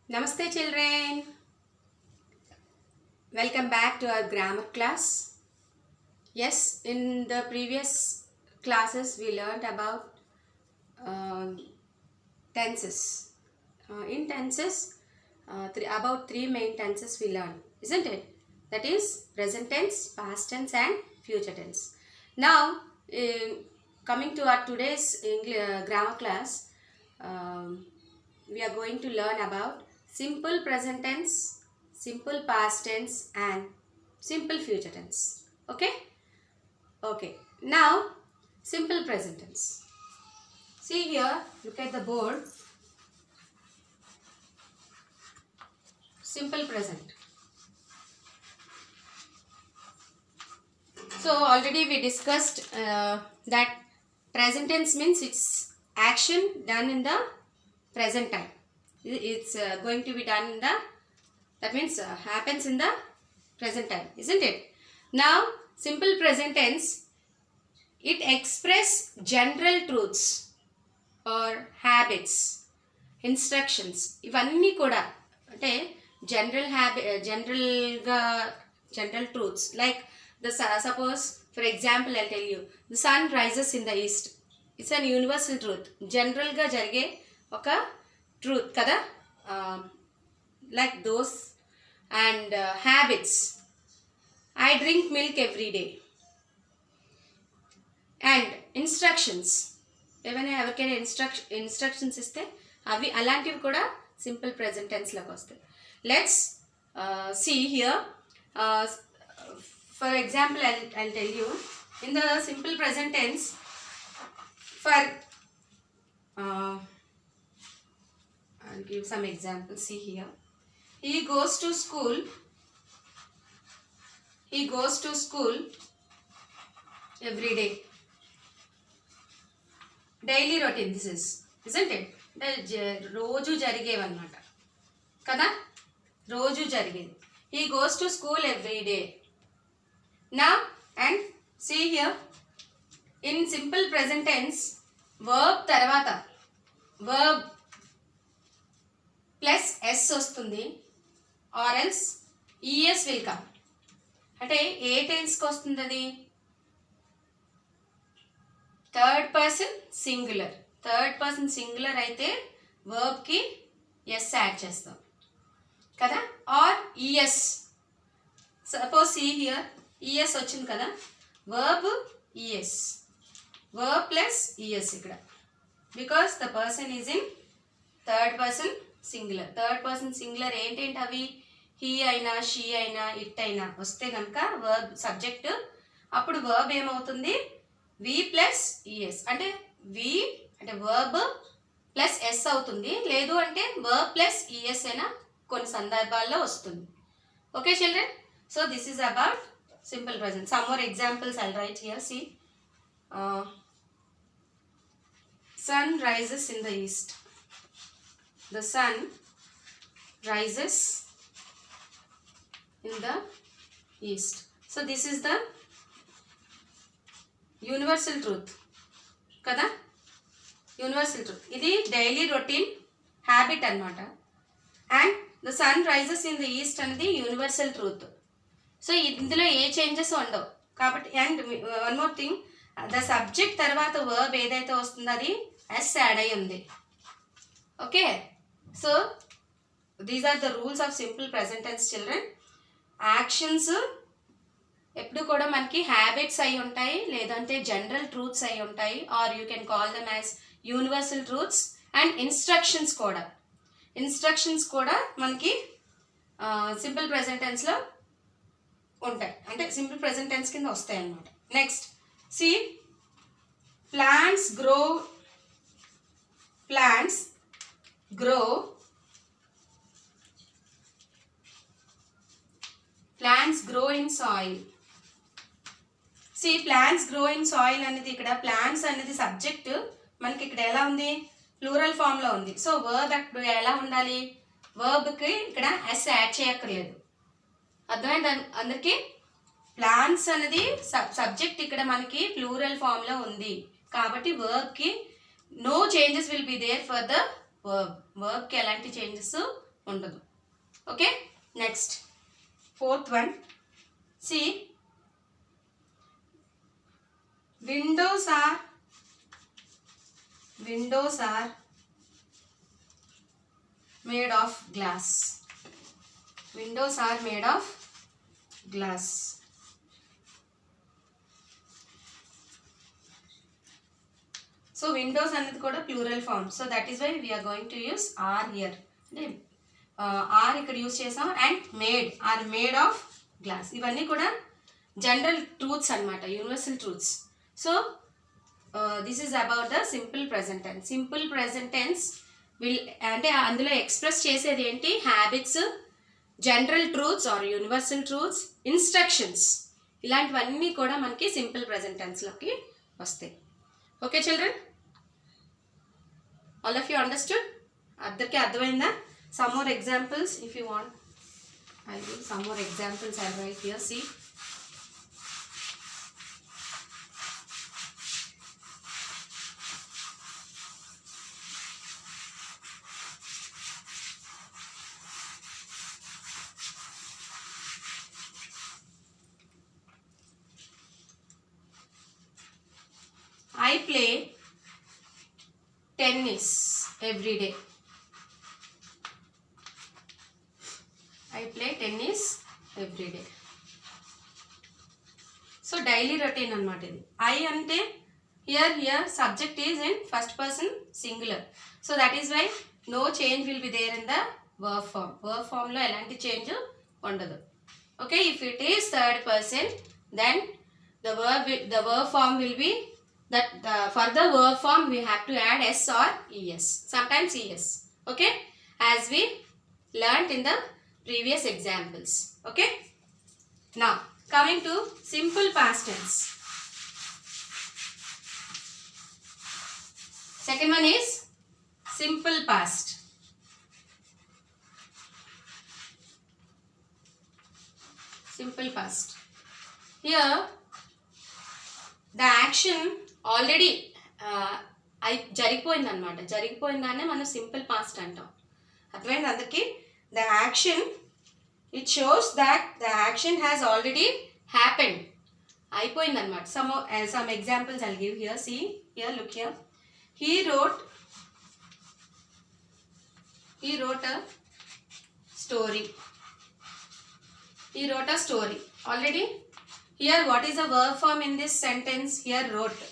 Namaste children. Welcome back to our grammar class. Yes, in the previous classes we learned about tenses. In tenses, about three main tenses we learned, isn't it? That is present tense, past tense and future tense. Now, coming to our today's grammar class, we are going to learn about simple present tense, simple past tense and simple future tense. Okay? Okay. Now, simple present tense. See here, look at the board. Simple present. So, already we discussed that present tense means it's action done in the present time. It's going to be done in the, that means happens in the present time, isn't it? Now, simple present tense, it express general truths or habits, instructions. ఇవన్నీ కూడా అంటే general truths, like suppose for example I'll tell you, the sun rises in the east. It's an universal truth, general గా జరిగే ఒక truth kada, like those. And habits, I drink milk every day. And instructions, ఏమైనా ఎవరికైనా instructions ఇస్తే అవి అలాంటివి కూడా simple present టెన్స్లోకి వస్తాయి. Let's see here, for example I'll tell you, in the simple present tense, for I'll give some examples. See here, he goes to school every day. Daily routine this is, isn't it? రోజు జరిగేవన్నమాట కదా, రోజు జరిగేది. He goes to school every day. Now, and see here, in simple present tense, verb తర్వాత verb plus s వస్తుంది, or else es will come. అంటే ఏ టెన్స్కి వస్తుంది అది? Third person singular అయితే వర్బ్కి ఎస్ యాడ్ చేస్తాం కదా, or E S. Suppose see here, E S వచ్చింది కదా, verb E S, verb plus E S ఇక్కడ, because the person is in third person singular. Third person singular ఏంటేంటి అవి? హీ అయినా, షీ అయినా, ఇట్ అయినా వస్తే కనుక వర్బ్ సబ్జెక్ట్, అప్పుడు వర్బ్ ఏమవుతుంది? వి ప్లస్ ఈఎస్. అంటే వి అంటే వర్బ్ ప్లస్ ఎస్ అవుతుంది, లేదు అంటే వర్బ్ ప్లస్ ఈఎస్ అయినా కొన్ని సందర్భాల్లో వస్తుంది. Okay children, so this is about simple present. Some more examples I'll write here. See, sun rises in the east. The sun rises in the east. So this is the universal truth కదా, universal truth. ఇది daily routine habit అనమాట. And the sun rises in the east అనేది universal truth. So ఇందులో ఏ changes ఉండవు కాబట్టి. And one more thing, the subject తర్వాత verb ఏదైతే వస్తుందో అది ఎస్ యాడ్ అయి ఉంది. Okay, so these are the rules of simple present tense children. Actions ఎప్పుడు కూడా మనకి హ్యాబిట్స్ అయి ఉంటాయి, లేదంటే జనరల్ ట్రూత్స్ అయి ఉంటాయి, or you can call them as universal truths. And instructions కూడా మనకి సింపుల్ ప్రెజెంట్ టెన్స్లో ఉంటాయి, అంటే సింపుల్ ప్రెజెంట్ టెన్స్ కింద వస్తాయి అన్నమాట. Next see, plants grow in soil. See, plants grow in soil అనేది ఇక్కడ ప్లాంట్స్ అనేది సబ్జెక్ట్ మనకి ఇక్కడ ఎలా ఉంది? ప్లూరల్ ఫామ్లో ఉంది. సో వర్బ్ అక్కడ ఎలా ఉండాలి? వర్బ్కి ఇక్కడ ఎస్ యాడ్ చేయక్కర్లేదు. అర్థమైంది అందరికీ? ప్లాంట్స్ అనేది సబ్జెక్ట్ ఇక్కడ మనకి ప్లూరల్ ఫామ్లో ఉంది కాబట్టి వర్బ్కి no changes will be there for the verb. వర్బ్కి ఎలాంటి చేంజెస్ ఉండదు. Okay, next fourth one. C windows are made of glass. Windows are made of glass. So windows అనేది కూడా plural form. So that is why we're going to use are here. అంటే are ఇక్కడ use చేసాం. And made of glass. ఇవన్నీ కూడా general truths అనమాట, universal truths. So this is about the simple present tense. Simple present tense అంటే అందులో express చేసేది ఏంటి? Habits, general truths or universal truths, instructions, ఇలాంటివన్నీ కూడా మనకి సింపుల్ ప్రెజెంట్ టెన్స్లోకి వస్తాయి. Okay children, all of you understood? అందరికీ అర్థమైందా? Some more examples if you want. I will some more examples I write here. See, I play tennis every day. I play tennis every day. So daily routine అన్నమాట ఇది. I అంటే here subject is in first person singular. So that is why no change will be there in the verb form. Verb form లో ఎలాంటి change ఉండదు. Okay, if it is third person then the verb form will be that for the verb form we have to add s or es, sometimes es. Okay, as we learnt in the previous examples. Okay, now coming to simple past tense. Second one is simple past. Simple past. Here the action already జరిగిపోయింది అనమాట. జరిగిపోయిందానే మనం simple past అంటాం. అర్థమైంది అందరికీ? The action, it shows that the action has already happened. అయిపోయింది అనమాట. Some examples I'll give here. See here, look here. He wrote a story. He wrote a story. Already here what is the verb form in this sentence? Here wrote.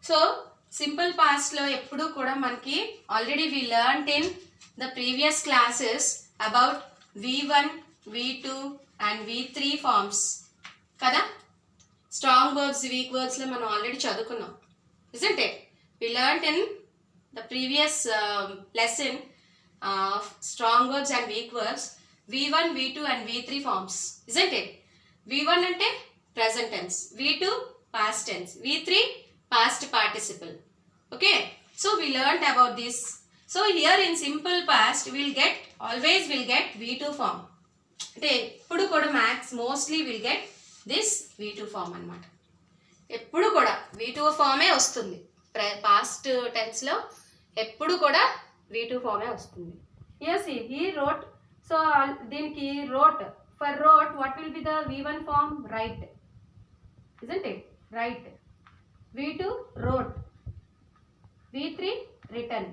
So simple పాస్ట్లో ఎప్పుడు కూడా మనకి already we learned in the previous classes about V1, V2 and V3 forms కదా. Strong verbs, weak వర్బ్స్లో మనం already చదువుకున్నాం, isn't it? We learned in the previous lesson strong verbs and weak verbs, V1, V2 and V3 forms, isn't it? V1 అంటే present tense, V2 past tense, V3 past participle. Okay, so we learned about this. So here in simple past always will get V2 form. అంటే ఎప్పుడు కూడా mostly will get this V2 form అనమాట. ఎప్పుడు కూడా V2 ఫామే వస్తుంది. Past టెన్స్లో ఎప్పుడు కూడా V2 ఫామే వస్తుంది. Yes, he wrote. సో దీనికి wrote, for wrote what will be the V1 form? Write, isn't it? Write. V2 wrote. V3 written.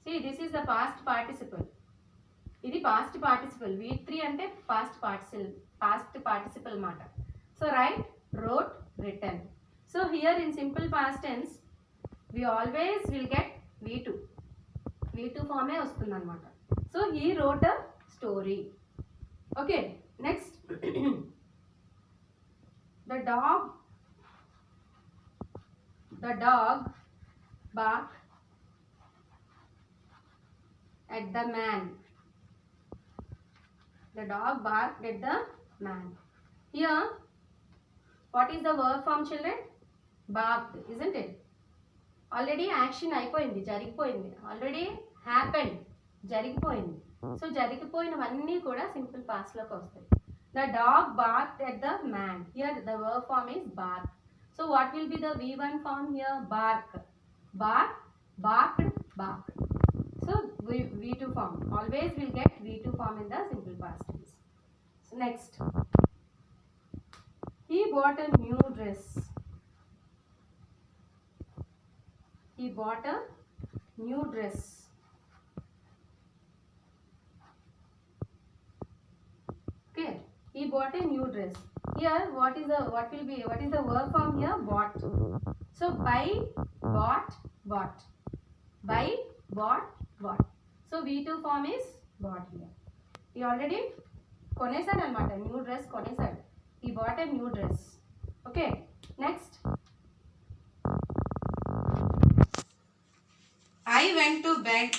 See, this is the past participle. ఇది past participle. V3 అంటే past participle మాట. So write, wrote, written. So here in simple past tense we always will get V2 ఫామే వస్తుంది అనమాట. So he wrote a story. Okay, next. The dog barked at the man. The dog barked at the man. Here, what is the verb form, children? Barked, isn't it? Already action అయిపోయింది, జరిగిపోయింది. Already happened, జరిగిపోయింది. So జరిగిపోయినవన్నీ కూడా simple పాస్ట్లోకి వస్తాయి. The dog barked at the man. Here the verb form is bark. So what will be the V1 form here? Bark. Bark, barked, barked. So V2 form. Always we'll get V2 form in the simple past tense. So next, he bought a new dress. He bought a new dress. Okay, he bought a new dress. Here, what is the verb form here? Bought. So buy, bought, bought. Buy, bought, bought. So V2 form is bought here. He already కొనేసాడు అనమాట, new dress కొనేసాడు. He bought a new dress. Okay, next. I went to bed